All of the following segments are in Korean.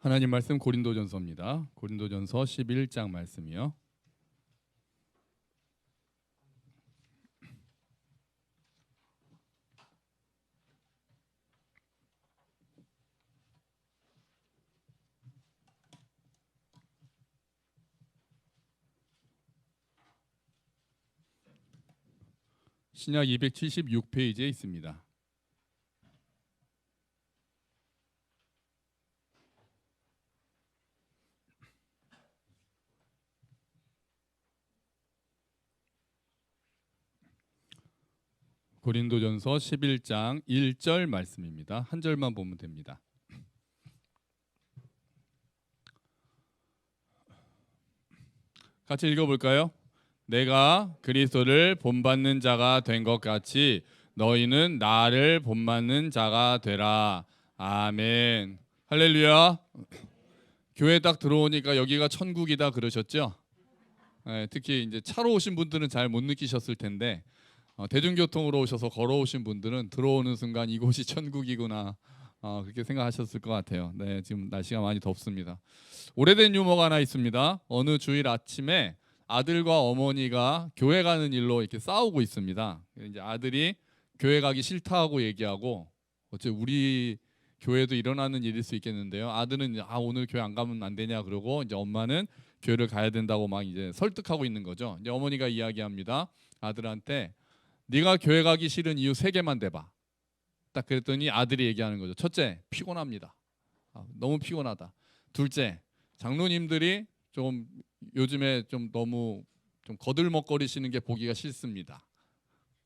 하나님 말씀 고린도전서입니다. 고린도전서 11장 말씀이요. 신약 276페이지에 있습니다. 고린도전서 11장 1절 말씀입니다. 한 절만 보면 됩니다. 같이 읽어볼까요? 내가 그리스도를 본받는 자가 된 것 같이 너희는 나를 본받는 자가 되라. 아멘. 할렐루야. 교회 딱 들어오니까 여기가 천국이다 그러셨죠? 네, 특히 이제 차로 오신 분들은 잘 못 느끼셨을 텐데 대중교통으로 오셔서 걸어오신 분들은 들어오는 순간 이곳이 천국이구나 그렇게 생각하셨을 것 같아요. 네, 지금 날씨가 많이 덥습니다. 오래된 유머가 하나 있습니다. 어느 주일 아침에 아들과 어머니가 교회 가는 일로 이렇게 싸우고 있습니다. 이제 아들이 교회 가기 싫다고 얘기하고 어째 우리 교회도 일어나는 일일 수 있겠는데요. 아들은 오늘 교회 안 가면 안 되냐 그러고 이제 엄마는 교회를 가야 된다고 막 이제 설득하고 있는 거죠. 이제 어머니가 이야기합니다. 아들한테 네가 교회 가기 싫은 이유 3개만 대봐. 딱 그랬더니 아들이 얘기하는 거죠. 첫째, 피곤합니다. 너무 피곤하다. 둘째, 장로님들이 좀 요즘에 좀 너무 좀 거들먹거리시는 게 보기가 싫습니다.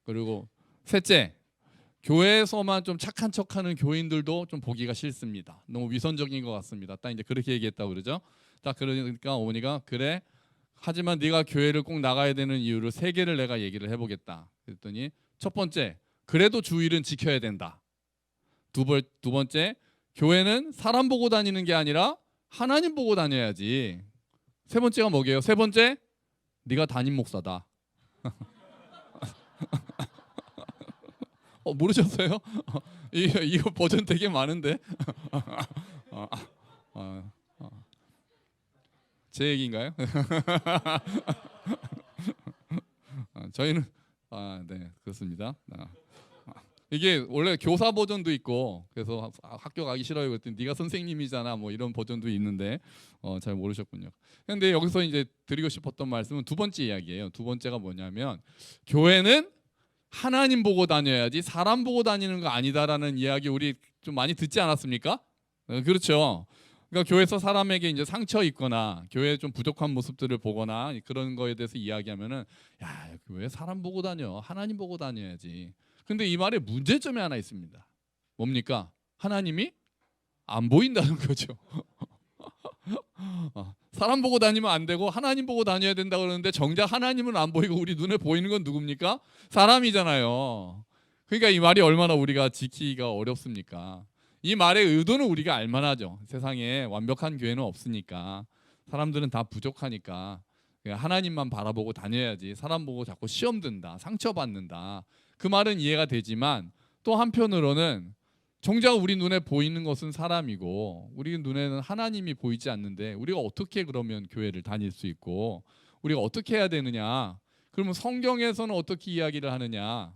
그리고 셋째, 교회에서만 좀 착한 척하는 교인들도 좀 보기가 싫습니다. 너무 위선적인 것 같습니다. 딱 이제 그렇게 얘기했다고 그러죠. 딱 그러니까 어머니가 그래. 하지만 네가 교회를 꼭 나가야 되는 이유를 3개를 내가 얘기를 해보겠다. 그랬더니 첫 번째, 그래도 주일은 지켜야 된다. 두 번째, 교회는 사람 보고 다니는 게 아니라 하나님 보고 다녀야지. 세 번째가 뭐게요? 세 번째, 네가 담임 목사다. 모르셨어요? 이거 버전 되게 많은데. 제 얘기인가요? 저희는 네, 그렇습니다. 이게 원래 교사 버전도 있고 그래서 학교 가기 싫어요 그랬더니 네가 선생님이잖아 뭐 이런 버전도 있는데 잘 모르셨군요. 그런데 여기서 이제 드리고 싶었던 말씀은 두 번째 이야기예요. 두 번째가 뭐냐면 교회는 하나님 보고 다녀야지 사람 보고 다니는 거 아니다라는 이야기 우리 좀 많이 듣지 않았습니까? 그렇죠. 그러니까 교회에서 사람에게 이제 상처 있거나 교회에 좀 부족한 모습들을 보거나 그런 거에 대해서 이야기하면은 야, 왜 사람 보고 다녀? 하나님 보고 다녀야지. 근데 이 말에 문제점이 하나 있습니다. 뭡니까? 하나님이 안 보인다는 거죠. 사람 보고 다니면 안 되고 하나님 보고 다녀야 된다고 그러는데 정작 하나님은 안 보이고 우리 눈에 보이는 건 누굽니까? 사람이잖아요. 그러니까 이 말이 얼마나 우리가 지키기가 어렵습니까? 이 말의 의도는 우리가 알만하죠. 세상에 완벽한 교회는 없으니까 사람들은 다 부족하니까 하나님만 바라보고 다녀야지 사람 보고 자꾸 시험 든다 상처받는다 그 말은 이해가 되지만 또 한편으로는 정작 우리 눈에 보이는 것은 사람이고 우리 눈에는 하나님이 보이지 않는데 우리가 어떻게 그러면 교회를 다닐 수 있고 우리가 어떻게 해야 되느냐? 그러면 성경에서는 어떻게 이야기를 하느냐?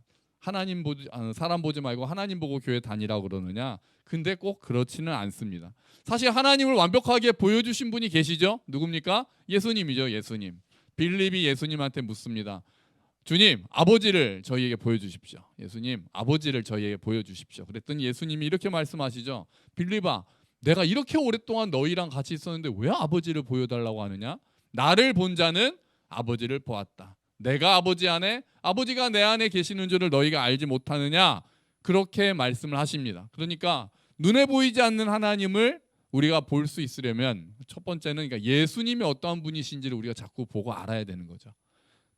사람 보지 말고 하나님 보고 교회 다니라고 그러느냐? 근데 꼭 그렇지는 않습니다. 사실 하나님을 완벽하게 보여주신 분이 계시죠? 누굽니까? 예수님이죠. 예수님. 빌립이 예수님한테 묻습니다. 주님, 아버지를 저희에게 보여주십시오. 예수님, 아버지를 저희에게 보여주십시오. 그랬더니 예수님이 이렇게 말씀하시죠. 빌립아, 내가 이렇게 오랫동안 너희랑 같이 있었는데 왜 아버지를 보여달라고 하느냐? 나를 본 자는 아버지를 보았다. 내가 아버지 안에, 아버지가 내 안에 계시는 줄을 너희가 알지 못하느냐? 그렇게 말씀을 하십니다. 그러니까 눈에 보이지 않는 하나님을 우리가 볼 수 있으려면 첫 번째는 그러니까 예수님이 어떠한 분이신지를 우리가 자꾸 보고 알아야 되는 거죠.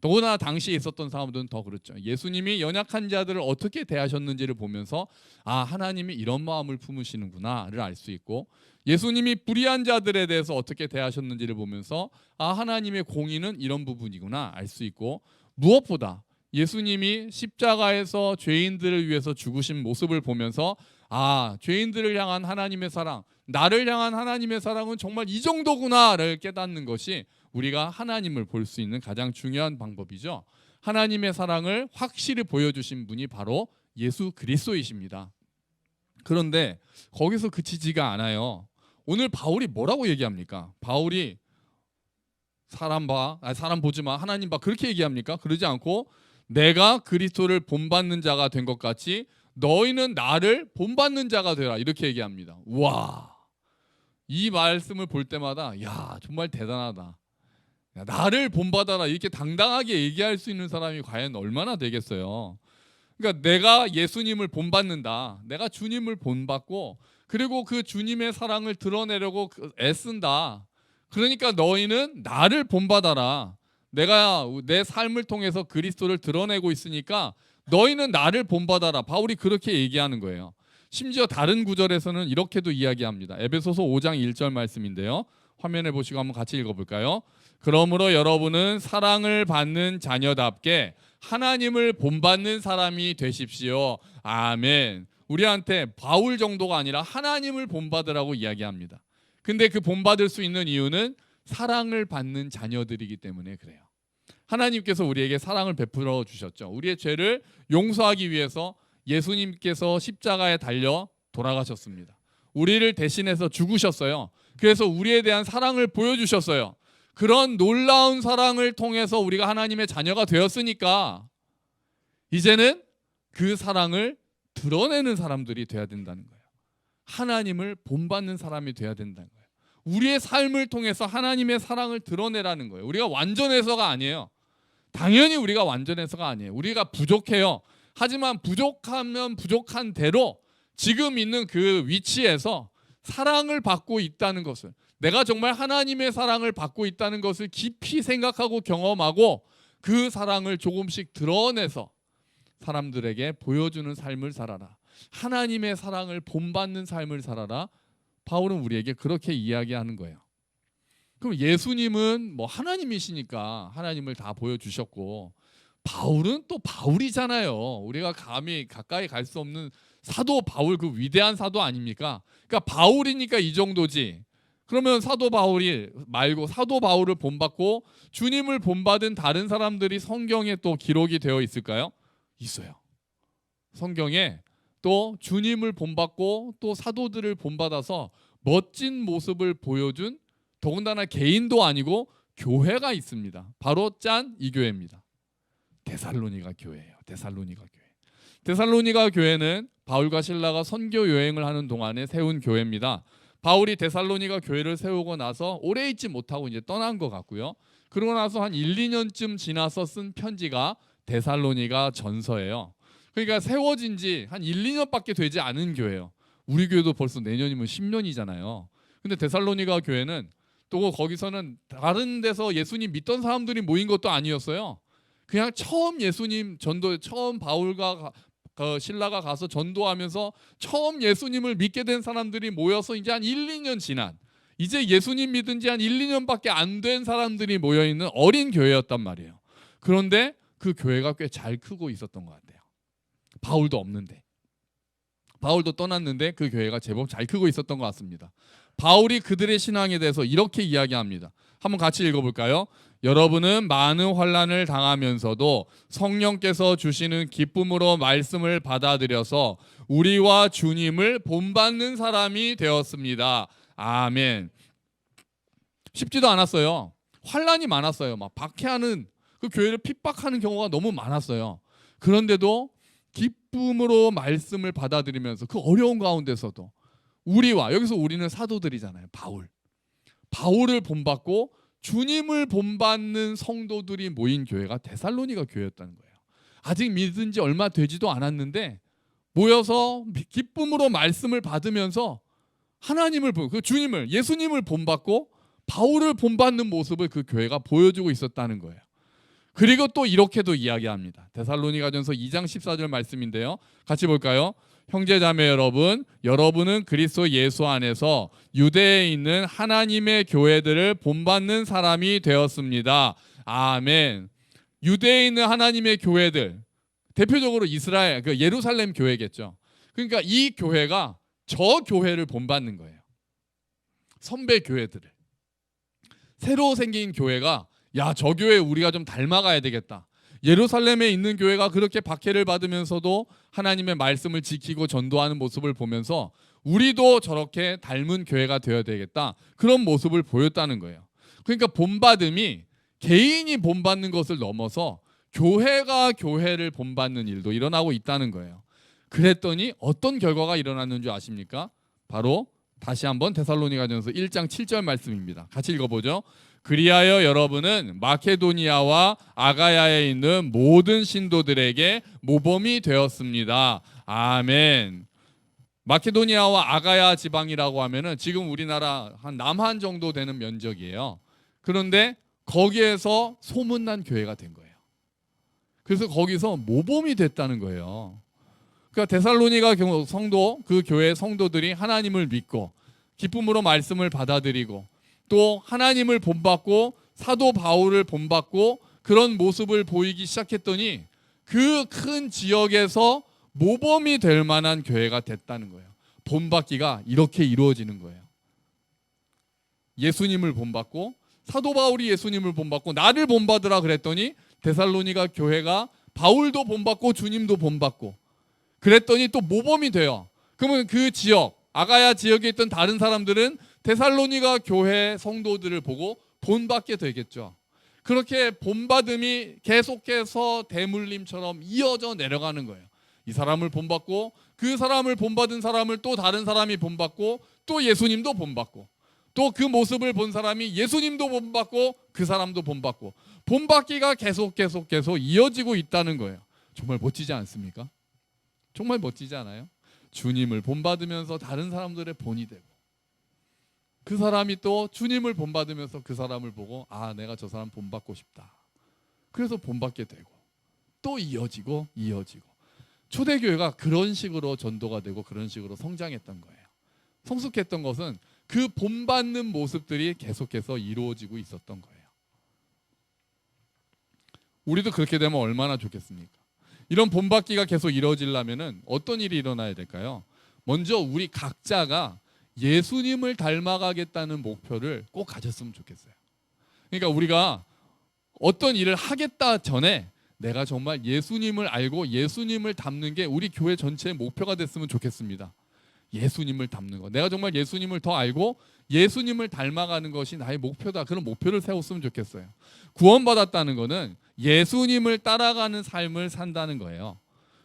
더구나 당시에 있었던 사람들은 더 그렇죠. 예수님이 연약한 자들을 어떻게 대하셨는지를 보면서 하나님이 이런 마음을 품으시는구나를 알 수 있고 예수님이 불의한 자들에 대해서 어떻게 대하셨는지를 보면서 하나님의 공의는 이런 부분이구나 알 수 있고 무엇보다 예수님이 십자가에서 죄인들을 위해서 죽으신 모습을 보면서 아, 죄인들을 향한 하나님의 사랑, 나를 향한 하나님의 사랑은 정말 이 정도구나를 깨닫는 것이 우리가 하나님을 볼 수 있는 가장 중요한 방법이죠. 하나님의 사랑을 확실히 보여주신 분이 바로 예수 그리스도이십니다. 그런데 거기서 그치지가 않아요. 오늘 바울이 뭐라고 얘기합니까? 바울이 사람 보지 마, 하나님 봐, 그렇게 얘기합니까? 그러지 않고 내가 그리스도를 본받는 자가 된 것 같이 너희는 나를 본받는 자가 되라, 이렇게 얘기합니다. 와, 이 말씀을 볼 때마다 야, 정말 대단하다. 야, 나를 본받아라, 이렇게 당당하게 얘기할 수 있는 사람이 과연 얼마나 되겠어요. 그러니까 내가 예수님을 본받는다, 내가 주님을 본받고 그리고 그 주님의 사랑을 드러내려고 애쓴다. 그러니까 너희는 나를 본받아라. 내가 내 삶을 통해서 그리스도를 드러내고 있으니까 너희는 나를 본받아라. 바울이 그렇게 얘기하는 거예요. 심지어 다른 구절에서는 이렇게도 이야기합니다. 에베소서 5장 1절 말씀인데요. 화면에 보시고 한번 같이 읽어볼까요? 그러므로 여러분은 사랑을 받는 자녀답게 하나님을 본받는 사람이 되십시오. 아멘. 우리한테 바울 정도가 아니라 하나님을 본받으라고 이야기합니다. 근데 그 본받을 수 있는 이유는 사랑을 받는 자녀들이기 때문에 그래요. 하나님께서 우리에게 사랑을 베풀어 주셨죠. 우리의 죄를 용서하기 위해서 예수님께서 십자가에 달려 돌아가셨습니다. 우리를 대신해서 죽으셨어요. 그래서 우리에 대한 사랑을 보여주셨어요. 그런 놀라운 사랑을 통해서 우리가 하나님의 자녀가 되었으니까 이제는 그 사랑을 드러내는 사람들이 돼야 된다는 거예요. 하나님을 본받는 사람이 돼야 된다는 거예요. 우리의 삶을 통해서 하나님의 사랑을 드러내라는 거예요. 우리가 완전해서가 아니에요. 당연히 우리가 완전해서가 아니에요. 우리가 부족해요. 하지만 부족하면 부족한 대로 지금 있는 그 위치에서 사랑을 받고 있다는 것을, 내가 정말 하나님의 사랑을 받고 있다는 것을 깊이 생각하고 경험하고 그 사랑을 조금씩 드러내서 사람들에게 보여주는 삶을 살아라. 하나님의 사랑을 본받는 삶을 살아라. 바울은 우리에게 그렇게 이야기하는 거예요. 그럼 예수님은 뭐 하나님이시니까 하나님을 다 보여주셨고, 바울은 또 바울이잖아요. 우리가 감히 가까이 갈 수 없는 사도 바울, 그 위대한 사도 아닙니까? 그러니까 바울이니까 이 정도지. 그러면 사도 바울이 말고 사도 바울을 본받고 주님을 본받은 다른 사람들이 성경에 또 기록이 되어 있을까요? 있어요. 성경에 또 주님을 본받고 또 사도들을 본받아서 멋진 모습을 보여준 더군다나 개인도 아니고 교회가 있습니다. 바로 짠, 이 교회입니다. 데살로니가 교회예요. 데살로니가 교회. 데살로니가 교회는 바울과 실라가 선교 여행을 하는 동안에 세운 교회입니다. 바울이 데살로니가 교회를 세우고 나서 오래 있지 못하고 이제 떠난 것 같고요. 그러고 나서 한 1, 2년쯤 지나서 쓴 편지가 데살로니가 전서예요. 그러니까 세워진 지 한 1, 2년밖에 되지 않은 교회예요. 우리 교회도 벌써 내년이면 10년이잖아요. 근데 데살로니가 교회는 또 거기서는 다른 데서 예수님 믿던 사람들이 모인 것도 아니었어요. 그냥 처음 예수님 전도, 처음 바울과 신라가 가서 전도하면서 처음 예수님을 믿게 된 사람들이 모여서 이제 한 1, 2년 지난, 이제 예수님 믿은 지 한 1, 2년밖에 안 된 사람들이 모여있는 어린 교회였단 말이에요. 그런데 그 교회가 꽤 잘 크고 있었던 것 같아요. 바울도 없는데, 바울도 떠났는데 그 교회가 제법 잘 크고 있었던 것 같습니다. 바울이 그들의 신앙에 대해서 이렇게 이야기합니다. 한번 같이 읽어볼까요? 여러분은 많은 환난을 당하면서도 성령께서 주시는 기쁨으로 말씀을 받아들여서 우리와 주님을 본받는 사람이 되었습니다. 아멘. 쉽지도 않았어요. 환난이 많았어요. 막 박해하는, 그 교회를 핍박하는 경우가 너무 많았어요. 그런데도 기쁨으로 말씀을 받아들이면서 그 어려운 가운데서도 우리와, 여기서 우리는 사도들이잖아요. 바울을 본받고 주님을 본받는 성도들이 모인 교회가 데살로니가 교회였다는 거예요. 아직 믿은 지 얼마 되지도 않았는데 모여서 기쁨으로 말씀을 받으면서 하나님을, 그 주님을, 예수님을 본받고 바울을 본받는 모습을 그 교회가 보여주고 있었다는 거예요. 그리고 또 이렇게도 이야기합니다. 데살로니가전서 2장 14절 말씀인데요. 같이 볼까요? 형제자매 여러분, 여러분은 그리스도 예수 안에서 유대에 있는 하나님의 교회들을 본받는 사람이 되었습니다. 아멘. 유대에 있는 하나님의 교회들, 대표적으로 이스라엘, 그 예루살렘 교회겠죠. 그러니까 이 교회가 저 교회를 본받는 거예요. 선배 교회들을. 새로 생긴 교회가 야, 저 교회 우리가 좀 닮아가야 되겠다. 예루살렘에 있는 교회가 그렇게 박해를 받으면서도 하나님의 말씀을 지키고 전도하는 모습을 보면서 우리도 저렇게 닮은 교회가 되어야 되겠다. 그런 모습을 보였다는 거예요. 그러니까 본받음이 개인이 본받는 것을 넘어서 교회가 교회를 본받는 일도 일어나고 있다는 거예요. 그랬더니 어떤 결과가 일어났는 줄 아십니까? 바로 다시 한번 데살로니가전서 1장 7절 말씀입니다. 같이 읽어보죠. 그리하여 여러분은 마케도니아와 아가야에 있는 모든 신도들에게 모범이 되었습니다. 아멘. 마케도니아와 아가야 지방이라고 하면은 지금 우리나라 한 남한 정도 되는 면적이에요. 그런데 거기에서 소문난 교회가 된 거예요. 그래서 거기서 모범이 됐다는 거예요. 그러니까 데살로니가 성도, 그 교회 성도들이 하나님을 믿고 기쁨으로 말씀을 받아들이고 또 하나님을 본받고 사도 바울을 본받고 그런 모습을 보이기 시작했더니 그 큰 지역에서 모범이 될 만한 교회가 됐다는 거예요. 본받기가 이렇게 이루어지는 거예요. 예수님을 본받고 사도 바울이 예수님을 본받고 나를 본받으라 그랬더니 데살로니가 교회가 바울도 본받고 주님도 본받고 그랬더니 또 모범이 돼요. 그러면 그 지역 아가야 지역에 있던 다른 사람들은 데살로니가 교회 성도들을 보고 본받게 되겠죠. 그렇게 본받음이 계속해서 대물림처럼 이어져 내려가는 거예요. 이 사람을 본받고 그 사람을 본받은 사람을 또 다른 사람이 본받고 또 예수님도 본받고 또 그 모습을 본 사람이 예수님도 본받고 그 사람도 본받고 본받기가 계속 이어지고 있다는 거예요. 정말 멋지지 않습니까? 정말 멋지지 않아요? 주님을 본받으면서 다른 사람들의 본이 되고 그 사람이 또 주님을 본받으면서 그 사람을 보고 아, 내가 저 사람 본받고 싶다. 그래서 본받게 되고 또 이어지고 초대교회가 그런 식으로 전도가 되고 그런 식으로 성장했던 거예요. 성숙했던 것은 그 본받는 모습들이 계속해서 이루어지고 있었던 거예요. 우리도 그렇게 되면 얼마나 좋겠습니까? 이런 본받기가 계속 이루어지려면 어떤 일이 일어나야 될까요? 먼저 우리 각자가 예수님을 닮아가겠다는 목표를 꼭 가졌으면 좋겠어요. 그러니까 우리가 어떤 일을 하겠다 전에 내가 정말 예수님을 알고 예수님을 닮는 게 우리 교회 전체의 목표가 됐으면 좋겠습니다. 예수님을 닮는 거. 내가 정말 예수님을 더 알고 예수님을 닮아가는 것이 나의 목표다. 그런 목표를 세웠으면 좋겠어요. 구원받았다는 것은 예수님을 따라가는 삶을 산다는 거예요.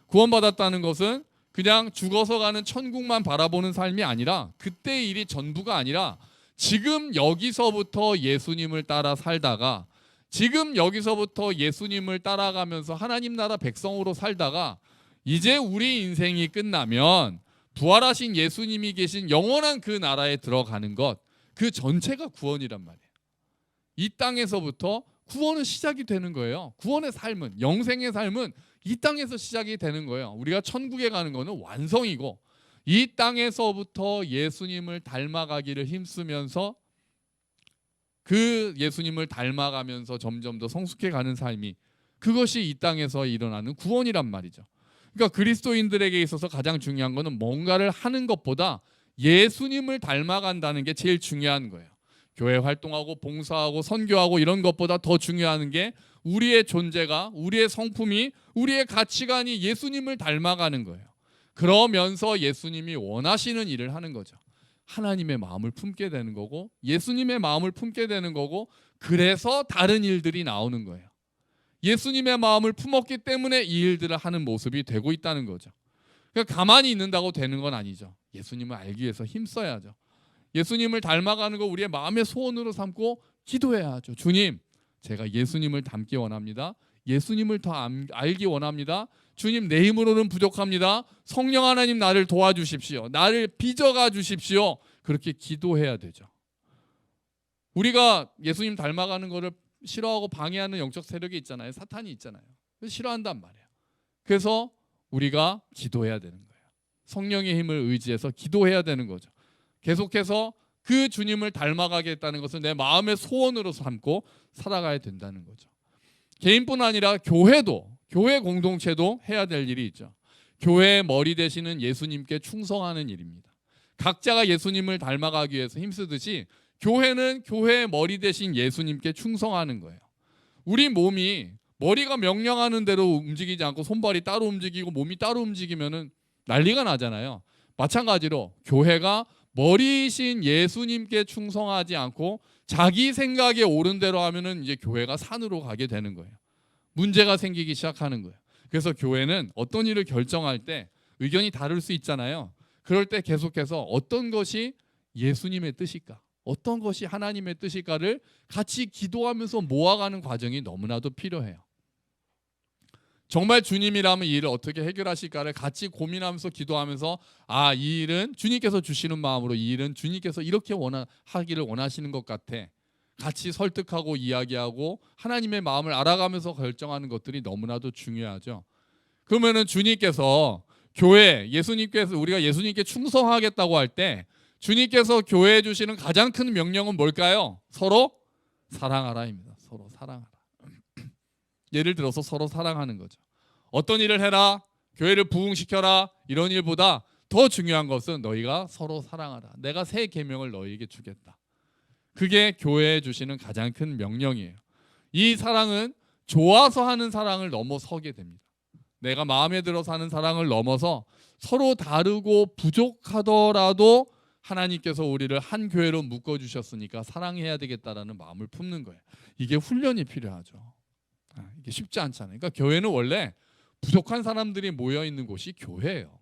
구원받았다는 것은 그냥 죽어서 가는 천국만 바라보는 삶이 아니라 그때의 일이 전부가 아니라 지금 여기서부터 예수님을 따라 살다가 지금 여기서부터 예수님을 따라가면서 하나님 나라 백성으로 살다가 이제 우리 인생이 끝나면 부활하신 예수님이 계신 영원한 그 나라에 들어가는 것, 그 전체가 구원이란 말이에요. 이 땅에서부터 구원은 시작이 되는 거예요. 구원의 삶은, 영생의 삶은 이 땅에서 시작이 되는 거예요. 우리가 천국에 가는 거는 완성이고 이 땅에서부터 예수님을 닮아가기를 힘쓰면서 그 예수님을 닮아가면서 점점 더 성숙해 가는 삶이 그것이 이 땅에서 일어나는 구원이란 말이죠. 그러니까 그리스도인들에게 있어서 가장 중요한 거는 뭔가를 하는 것보다 예수님을 닮아간다는 게 제일 중요한 거예요. 교회 활동하고 봉사하고 선교하고 이런 것보다 더 중요한 게 우리의 존재가, 우리의 성품이, 우리의 가치관이 예수님을 닮아가는 거예요. 그러면서 예수님이 원하시는 일을 하는 거죠. 하나님의 마음을 품게 되는 거고 예수님의 마음을 품게 되는 거고 그래서 다른 일들이 나오는 거예요. 예수님의 마음을 품었기 때문에 이 일들을 하는 모습이 되고 있다는 거죠. 그러니까 가만히 있는다고 되는 건 아니죠. 예수님을 알기 위해서 힘써야죠. 예수님을 닮아가는 거 우리의 마음의 소원으로 삼고 기도해야 하죠. 주님, 제가 예수님을 닮기 원합니다. 예수님을 더 알기 원합니다. 주님, 내 힘으로는 부족합니다. 성령 하나님 나를 도와주십시오. 나를 빚어가 주십시오. 그렇게 기도해야 되죠. 우리가 예수님 닮아가는 거를 싫어하고 방해하는 영적 세력이 있잖아요. 사탄이 있잖아요. 싫어한단 말이에요. 그래서 우리가 기도해야 되는 거예요. 성령의 힘을 의지해서 기도해야 되는 거죠. 계속해서 그 주님을 닮아가겠다는 것을 내 마음의 소원으로 삼고 살아가야 된다는 거죠. 개인뿐 아니라 교회도, 교회 공동체도 해야 될 일이 있죠. 교회의 머리 되시는 예수님께 충성하는 일입니다. 각자가 예수님을 닮아가기 위해서 힘쓰듯이 교회는 교회의 머리 되신 예수님께 충성하는 거예요. 우리 몸이 머리가 명령하는 대로 움직이지 않고 손발이 따로 움직이고 몸이 따로 움직이면은 난리가 나잖아요. 마찬가지로 교회가 머리이신 예수님께 충성하지 않고 자기 생각에 옳은 대로 하면은 이제 교회가 산으로 가게 되는 거예요. 문제가 생기기 시작하는 거예요. 그래서 교회는 어떤 일을 결정할 때 의견이 다를 수 있잖아요. 그럴 때 계속해서 어떤 것이 예수님의 뜻일까? 어떤 것이 하나님의 뜻일까를 같이 기도하면서 모아가는 과정이 너무나도 필요해요. 정말 주님이라면 이 일을 어떻게 해결하실까를 같이 고민하면서 기도하면서 이 일은 주님께서 주시는 마음으로 이 일은 주님께서 이렇게 하기를 원하시는 것 같아. 같이 설득하고 이야기하고 하나님의 마음을 알아가면서 결정하는 것들이 너무나도 중요하죠. 그러면은 주님께서 우리가 예수님께 충성하겠다고 할 때 주님께서 교회에 주시는 가장 큰 명령은 뭘까요? 서로 사랑하라입니다. 서로 사랑하라. 예를 들어서 서로 사랑하는 거죠. 어떤 일을 해라, 교회를 부흥시켜라 이런 일보다 더 중요한 것은 너희가 서로 사랑하라. 내가 새 계명을 너희에게 주겠다. 그게 교회에 주시는 가장 큰 명령이에요. 이 사랑은 좋아서 하는 사랑을 넘어서게 됩니다. 내가 마음에 들어서 하는 사랑을 넘어서 서로 다르고 부족하더라도 하나님께서 우리를 한 교회로 묶어주셨으니까 사랑해야 되겠다라는 마음을 품는 거예요. 이게 훈련이 필요하죠. 이게 쉽지 않잖아요. 그러니까 교회는 원래 부족한 사람들이 모여 있는 곳이 교회예요.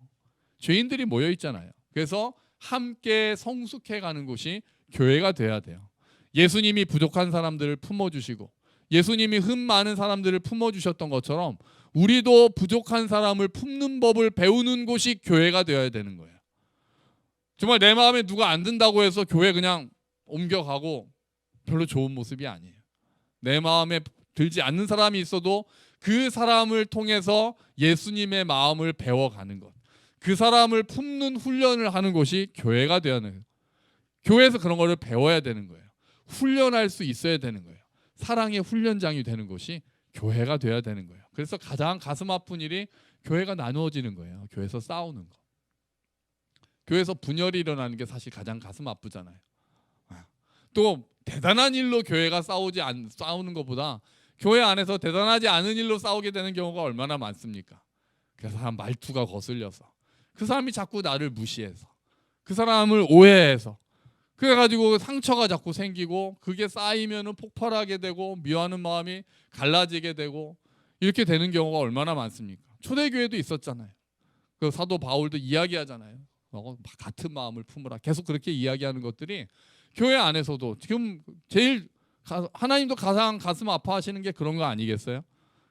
죄인들이 모여 있잖아요. 그래서 함께 성숙해 가는 곳이 교회가 돼야 돼요. 예수님이 부족한 사람들을 품어주시고 예수님이 흠 많은 사람들을 품어주셨던 것처럼 우리도 부족한 사람을 품는 법을 배우는 곳이 교회가 되어야 되는 거예요. 정말 내 마음에 누가 안 든다고 해서 교회 그냥 옮겨가고 별로 좋은 모습이 아니에요. 내 마음에 들지 않는 사람이 있어도 그 사람을 통해서 예수님의 마음을 배워가는 것, 그 사람을 품는 훈련을 하는 곳이 교회가 되어야 하는 거예요. 교회에서 그런 거를 배워야 되는 거예요. 훈련할 수 있어야 되는 거예요. 사랑의 훈련장이 되는 곳이 교회가 되어야 되는 거예요. 그래서 가장 가슴 아픈 일이 교회가 나누어지는 거예요. 교회에서 싸우는 거. 교회에서 분열이 일어나는 게 사실 가장 가슴 아프잖아요. 또 대단한 일로 교회가 싸우는 것보다 교회 안에서 대단하지 않은 일로 싸우게 되는 경우가 얼마나 많습니까? 그 사람 말투가 거슬려서, 그 사람이 자꾸 나를 무시해서, 그 사람을 오해해서, 그래가지고 상처가 자꾸 생기고 그게 쌓이면은 폭발하게 되고 미워하는 마음이 갈라지게 되고 이렇게 되는 경우가 얼마나 많습니까? 초대교회도 있었잖아요. 그 사도 바울도 이야기하잖아요. 같은 마음을 품으라. 계속 그렇게 이야기하는 것들이 교회 안에서도 지금 제일 하나님도 가장 가슴 아파하시는 게 그런 거 아니겠어요?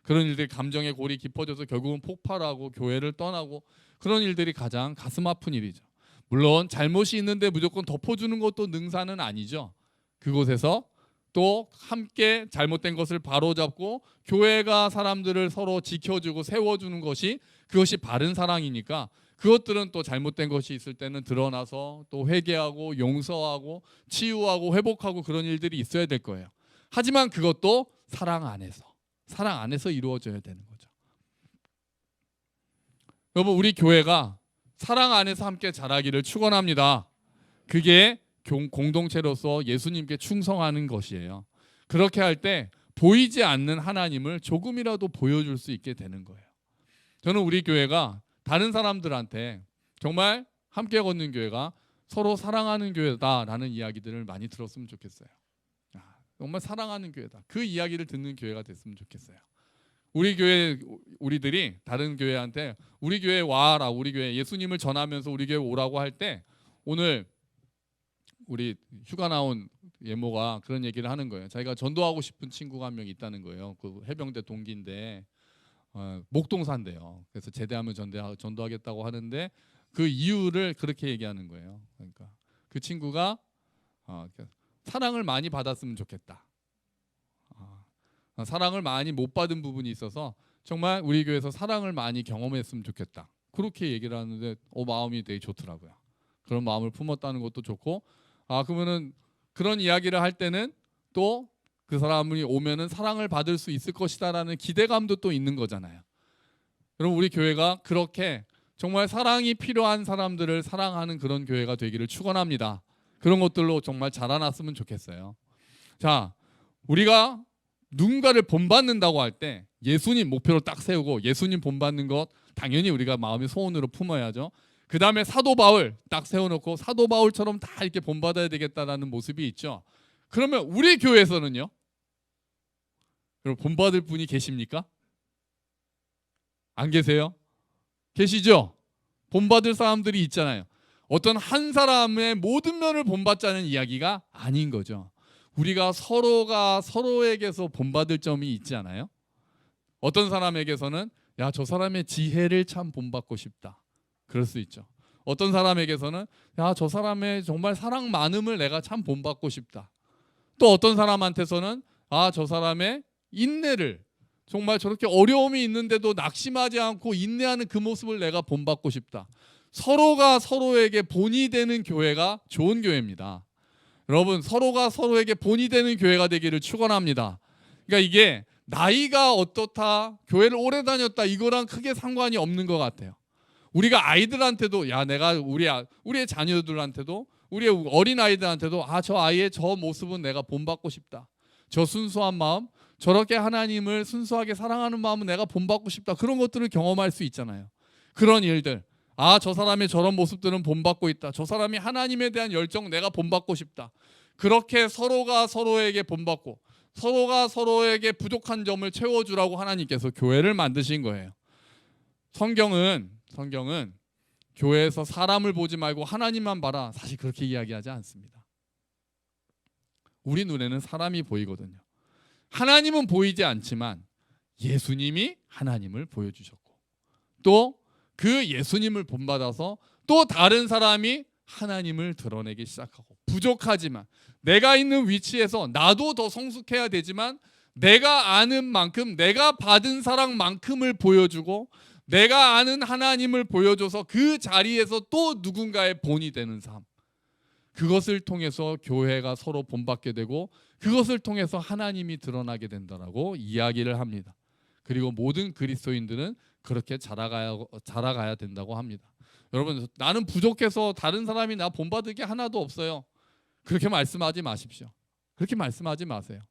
그런 일들이 감정의 골이 깊어져서 결국은 폭발하고 교회를 떠나고 그런 일들이 가장 가슴 아픈 일이죠. 물론 잘못이 있는데 무조건 덮어주는 것도 능사는 아니죠. 그곳에서 또 함께 잘못된 것을 바로잡고 교회가 사람들을 서로 지켜주고 세워주는 것이 그것이 바른 사랑이니까 그것들은 또 잘못된 것이 있을 때는 드러나서 또 회개하고 용서하고 치유하고 회복하고 그런 일들이 있어야 될 거예요. 하지만 그것도 사랑 안에서 이루어져야 되는 거죠. 여러분, 우리 교회가 사랑 안에서 함께 자라기를 축원합니다. 그게 공동체로서 예수님께 충성하는 것이에요. 그렇게 할 때 보이지 않는 하나님을 조금이라도 보여줄 수 있게 되는 거예요. 저는 우리 교회가 다른 사람들한테 정말 함께 걷는 교회가 서로 사랑하는 교회다라는 이야기들을 많이 들었으면 좋겠어요. 정말 사랑하는 교회다. 그 이야기를 듣는 교회가 됐으면 좋겠어요. 우리 교회 우리들이 다른 교회한테 우리 교회 와라, 우리 교회 예수님을 전하면서 우리 교회 오라고 할 때 오늘 우리 휴가 나온 예모가 그런 얘기를 하는 거예요. 자기가 전도하고 싶은 친구가 한 명 있다는 거예요. 그 해병대 동기인데 목동산대요. 그래서 제대하면 전도하겠다고 하는데 그 이유를 그렇게 얘기하는 거예요. 그러니까 그 친구가 사랑을 많이 받았으면 좋겠다. 사랑을 많이 못 받은 부분이 있어서 정말 우리 교회에서 사랑을 많이 경험했으면 좋겠다. 그렇게 얘기를 하는데 마음이 되게 좋더라고요. 그런 마음을 품었다는 것도 좋고 그러면은 그런 이야기를 할 때는 또 그 사람이 오면은 사랑을 받을 수 있을 것이다라는 기대감도 또 있는 거잖아요. 여러분, 우리 교회가 그렇게 정말 사랑이 필요한 사람들을 사랑하는 그런 교회가 되기를 축원합니다. 그런 것들로 정말 자라났으면 좋겠어요. 자, 우리가 누군가를 본받는다고 할 때 예수님 목표로 딱 세우고 예수님 본받는 것 당연히 우리가 마음의 소원으로 품어야죠. 그 다음에 사도 바울 딱 세워놓고 사도 바울처럼 다 이렇게 본받아야 되겠다라는 모습이 있죠. 그러면 우리 교회에서는요? 여러분 본받을 분이 계십니까? 안 계세요? 계시죠? 본받을 사람들이 있잖아요. 어떤 한 사람의 모든 면을 본받자는 이야기가 아닌 거죠. 우리가 서로가 서로에게서 본받을 점이 있지 않아요? 어떤 사람에게서는 야, 저 사람의 지혜를 참 본받고 싶다. 그럴 수 있죠. 어떤 사람에게서는 야, 저 사람의 정말 사랑 많음을 내가 참 본받고 싶다. 또 어떤 사람한테서는 아, 저 사람의 인내를 정말 저렇게 어려움이 있는데도 낙심하지 않고 인내하는 그 모습을 내가 본받고 싶다. 서로가 서로에게 본이 되는 교회가 좋은 교회입니다. 여러분 서로가 서로에게 본이 되는 교회가 되기를 축원합니다. 그러니까 이게 나이가 어떻다, 교회를 오래 다녔다 이거랑 크게 상관이 없는 것 같아요. 우리가 아이들한테도 야 내가 우리의 자녀들한테도 우리의 어린 아이들한테도 아, 저 아이의 저 모습은 내가 본받고 싶다. 저 순수한 마음, 저렇게 하나님을 순수하게 사랑하는 마음은 내가 본받고 싶다. 그런 것들을 경험할 수 있잖아요. 그런 일들. 아, 저 사람의 저런 모습들은 본받고 있다. 저 사람이 하나님에 대한 열정 내가 본받고 싶다. 그렇게 서로가 서로에게 본받고 서로가 서로에게 부족한 점을 채워주라고 하나님께서 교회를 만드신 거예요. 성경은 교회에서 사람을 보지 말고 하나님만 봐라. 사실 그렇게 이야기하지 않습니다. 우리 눈에는 사람이 보이거든요. 하나님은 보이지 않지만 예수님이 하나님을 보여주셨고 또 그 예수님을 본받아서 또 다른 사람이 하나님을 드러내기 시작하고 부족하지만 내가 있는 위치에서 나도 더 성숙해야 되지만 내가 아는 만큼 내가 받은 사랑만큼을 보여주고 내가 아는 하나님을 보여줘서 그 자리에서 또 누군가의 본이 되는 삶, 그것을 통해서 교회가 서로 본받게 되고 그것을 통해서 하나님이 드러나게 된다라고 이야기를 합니다. 그리고 모든 그리스도인들은 그렇게 자라가야 된다고 합니다. 여러분 나는 부족해서 다른 사람이 나 본받을 게 하나도 없어요. 그렇게 말씀하지 마십시오. 그렇게 말씀하지 마세요.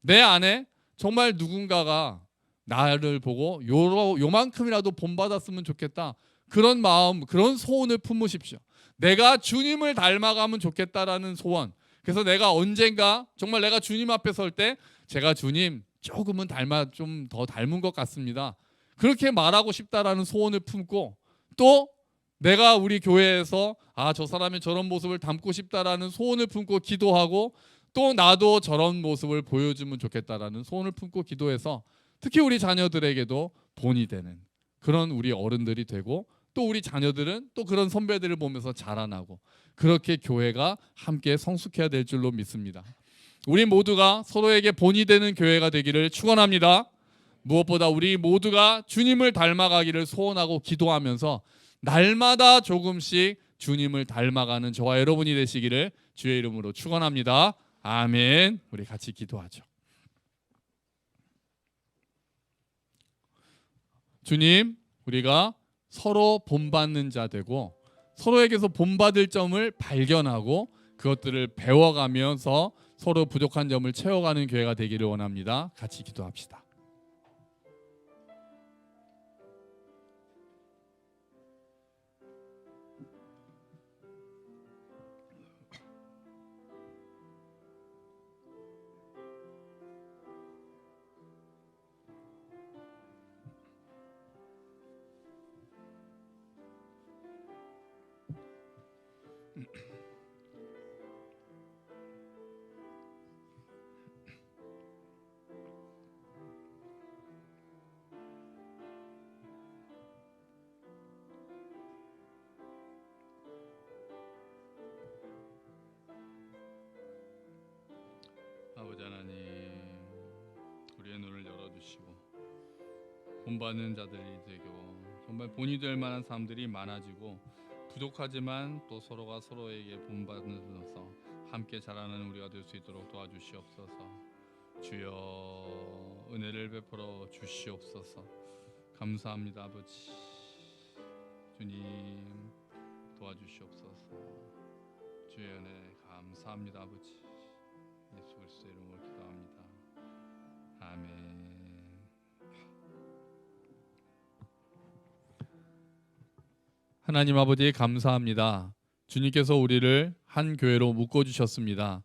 내 안에 정말 누군가가 나를 보고 요만큼이라도 본받았으면 좋겠다. 그런 마음, 그런 소원을 품으십시오. 내가 주님을 닮아가면 좋겠다라는 소원. 그래서 내가 언젠가 정말 내가 주님 앞에 설 때 제가 주님 조금은 좀 더 닮은 것 같습니다. 그렇게 말하고 싶다라는 소원을 품고 또 내가 우리 교회에서 아, 저 사람의 저런 모습을 담고 싶다라는 소원을 품고 기도하고 또 나도 저런 모습을 보여주면 좋겠다라는 소원을 품고 기도해서 특히 우리 자녀들에게도 본이 되는 그런 우리 어른들이 되고 또 우리 자녀들은 또 그런 선배들을 보면서 자라나고 그렇게 교회가 함께 성숙해야 될 줄로 믿습니다. 우리 모두가 서로에게 본이 되는 교회가 되기를 축원합니다. 무엇보다 우리 모두가 주님을 닮아가기를 소원하고 기도하면서 날마다 조금씩 주님을 닮아가는 저와 여러분이 되시기를 주의 이름으로 축원합니다. 아멘. 우리 같이 기도하죠. 주님, 우리가 서로 본받는 자 되고 서로에게서 본받을 점을 발견하고 그것들을 배워가면서 서로 부족한 점을 채워가는 교회가 되기를 원합니다. 같이 기도합시다. 아버지 하나님, 우리의 눈을 열어주시고 본받는 자들이 되고 정말 본이 될 만한 사람들이 많아지고 부족하지만 또 서로가 서로에게 본받으면서 함께 자라는 우리가 될 수 있도록 도와주시옵소서. 주여 은혜를 베풀어 주시옵소서. 감사합니다 아버지. 주님 도와주시옵소서. 주의 은혜 감사합니다. 아버지 예수 그리스도 이름으로 기도합니다. 아멘. 하나님 아버지 감사합니다. 주님께서 우리를 한 교회로 묶어주셨습니다.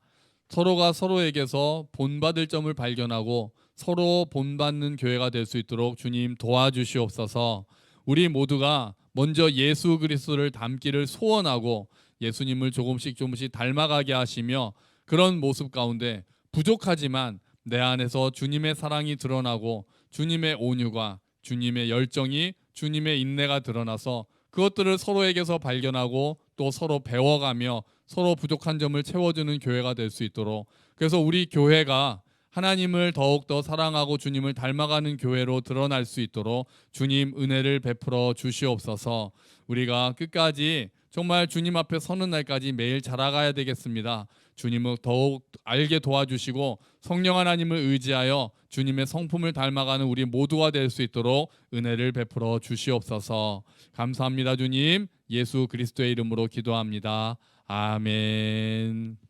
서로가 서로에게서 본받을 점을 발견하고 서로 본받는 교회가 될 수 있도록 주님 도와주시옵소서. 우리 모두가 먼저 예수 그리스도를 닮기를 소원하고 예수님을 조금씩 닮아가게 하시며 그런 모습 가운데 부족하지만 내 안에서 주님의 사랑이 드러나고 주님의 온유가 주님의 열정이 주님의 인내가 드러나서 그것들을 서로에게서 발견하고 또 서로 배워가며 서로 부족한 점을 채워주는 교회가 될 수 있도록, 그래서 우리 교회가 하나님을 더욱더 사랑하고 주님을 닮아가는 교회로 드러날 수 있도록 주님 은혜를 베풀어 주시옵소서. 우리가 끝까지 정말 주님 앞에 서는 날까지 매일 자라가야 되겠습니다. 주님을 더욱 알게 도와주시고 성령 하나님을 의지하여 주님의 성품을 닮아가는 우리 모두가 될 수 있도록 은혜를 베풀어 주시옵소서. 감사합니다. 주님 예수 그리스도의 이름으로 기도합니다. 아멘.